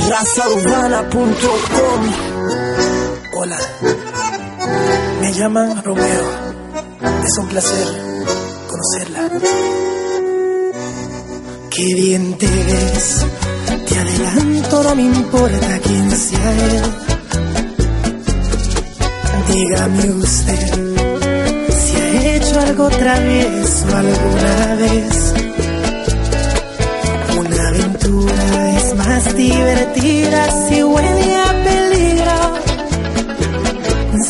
razaurbana.com. Hola, me llaman Romeo. Es un placer conocerla. Qué bien te ves, te adelanto, no me importa quién sea él. Dígame usted si ha hecho algo travieso alguna vez. Una aventura es más divertida si huele a peligro.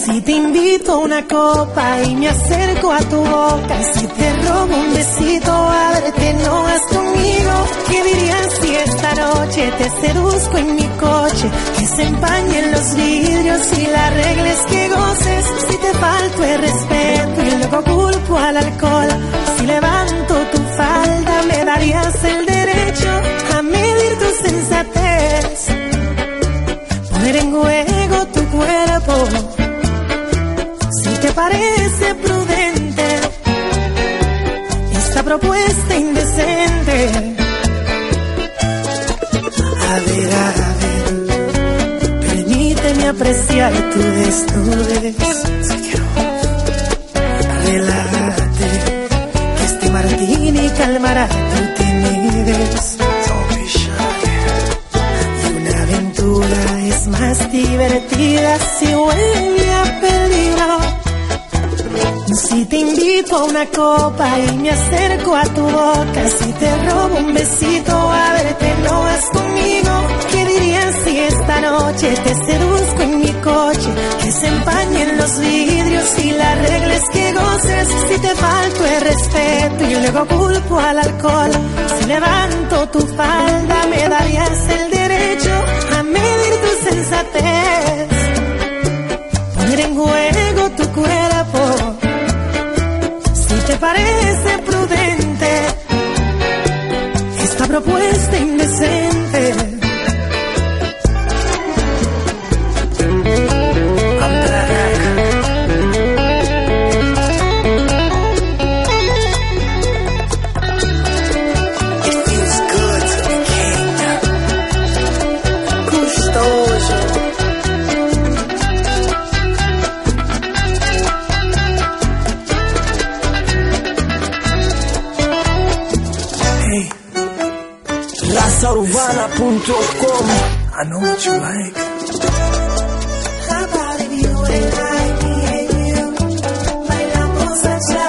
Si te invito a una copa y me acerco a tu boca, si te robo un besito, ábrete, no vas conmigo. ¿Qué dirías si esta noche te seduzco en mi coche? Que se empañen los vidrios y la regla es que goces. Si te falto el respeto y luego culpo al alcohol, si levanto tu falda me darías el derecho a medir tu sensatez, poner en juego tu cuerpo. ¿Te parece prudente esta propuesta indecente? A ver, permíteme apreciar tu desnudez. Relájate, que este martini calmará tu timidez. Y una aventura es más divertida si huele a peligro. Si te invito a una copa y me acerco a tu boca, si te robo un besito, a verte no vas conmigo. ¿Qué dirías si esta noche te seduzco en mi coche? Que se empañen los vidrios y la regla es que goces. Si te falto el respeto y luego culpo al alcohol, si levanto tu falda me darías el derecho a medir tu sensatez, poner en juego tu cuerpo. ¿Te parece prudente esta propuesta indecente? razaurbana.com. I know what you like. How about if you and I, me and you, bailamos allá?